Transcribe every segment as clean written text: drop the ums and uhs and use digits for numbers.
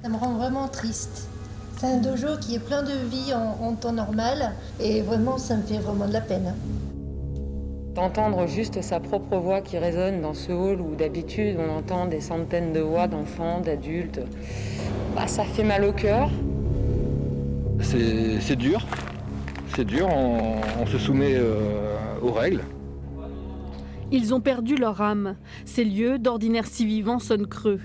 Ça me rend vraiment triste. C'est un dojo qui est plein de vie en temps normal et vraiment, ça me fait vraiment de la peine. D'entendre juste sa propre voix qui résonne dans ce hall où d'habitude on entend des centaines de voix d'enfants, d'adultes, ça fait mal au cœur. C'est dur, on se soumet aux règles. Ils ont perdu leur âme. Ces lieux, d'ordinaire si vivants, sonnent creux.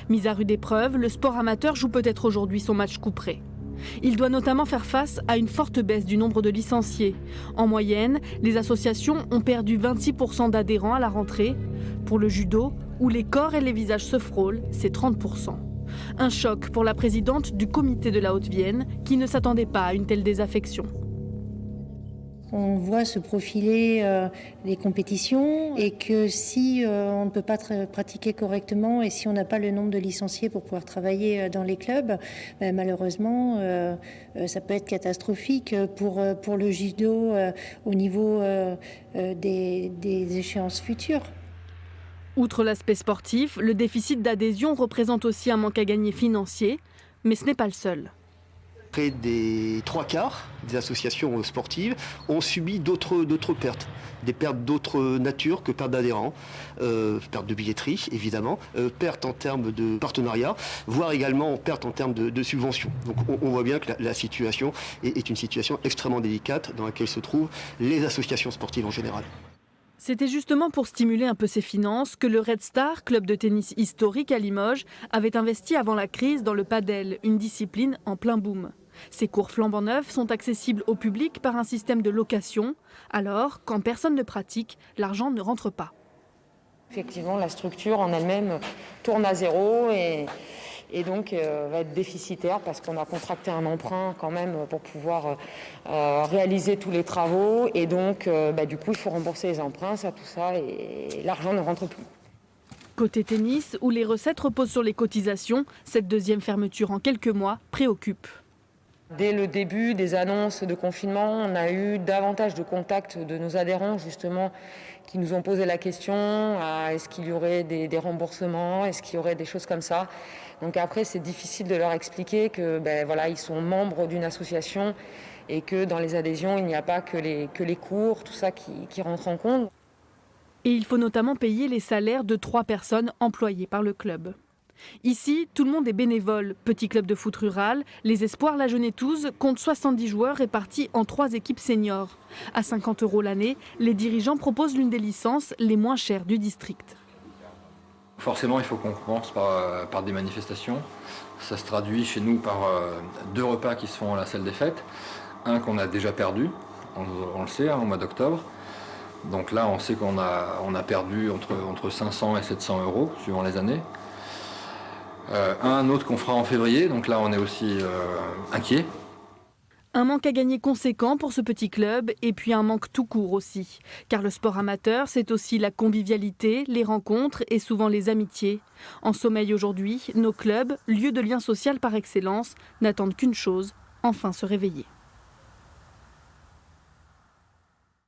Mis à rude épreuve, le sport amateur joue peut-être aujourd'hui son match couperet. Il doit notamment faire face à une forte baisse du nombre de licenciés. En moyenne, les associations ont perdu 26% d'adhérents à la rentrée. Pour le judo, où les corps et les visages se frôlent, c'est 30%. Un choc pour la présidente du comité de la Haute-Vienne, qui ne s'attendait pas à une telle désaffection. On voit se profiler les compétitions et que si on ne peut pas pratiquer correctement et si on n'a pas le nombre de licenciés pour pouvoir travailler dans les clubs, malheureusement, ça peut être catastrophique pour le judo au niveau des échéances futures. Outre l'aspect sportif, le déficit d'adhésion représente aussi un manque à gagner financier, mais ce n'est pas le seul. Près des 3/4 des associations sportives ont subi d'autres pertes. Des pertes d'autres natures que pertes d'adhérents, pertes de billetterie évidemment, pertes en termes de partenariat, voire également pertes en termes de subventions. Donc on voit bien que la situation est une situation extrêmement délicate dans laquelle se trouvent les associations sportives en général. C'était justement pour stimuler un peu ses finances que le Red Star, club de tennis historique à Limoges, avait investi avant la crise dans le padel, une discipline en plein boom. Ces cours flambant neufs sont accessibles au public par un système de location. Alors, quand personne ne pratique, l'argent ne rentre pas. Effectivement, la structure en elle-même tourne à zéro et donc va être déficitaire parce qu'on a contracté un emprunt quand même pour pouvoir réaliser tous les travaux. Et donc, du coup, il faut rembourser les emprunts, tout ça, et l'argent ne rentre plus. Côté tennis, où les recettes reposent sur les cotisations, cette deuxième fermeture en quelques mois préoccupe. Dès le début des annonces de confinement, on a eu davantage de contacts de nos adhérents, justement, qui nous ont posé la question, est-ce qu'il y aurait des remboursements, est-ce qu'il y aurait des choses comme ça. Donc après, c'est difficile de leur expliquer que ils sont membres d'une association et que dans les adhésions, il n'y a pas que les cours, tout ça qui rentre en compte. Et il faut notamment payer les salaires de 3 personnes employées par le club. Ici, tout le monde est bénévole. Petit club de foot rural, les Espoirs La Genettouse comptent 70 joueurs répartis en 3 équipes seniors. À 50 € l'année, les dirigeants proposent l'une des licences les moins chères du district. Forcément, il faut qu'on commence par des manifestations. Ça se traduit chez nous par 2 repas qui se font à la salle des fêtes. Un qu'on a déjà perdu, on le sait, au mois d'octobre. Donc là, on sait qu'on a perdu entre 500 et 700 € suivant les années. Un autre qu'on fera en février, donc là on est aussi inquiet. Un manque à gagner conséquent pour ce petit club et puis un manque tout court aussi. Car le sport amateur, c'est aussi la convivialité, les rencontres et souvent les amitiés. En sommeil aujourd'hui, nos clubs, lieux de lien social par excellence, n'attendent qu'une chose, enfin se réveiller.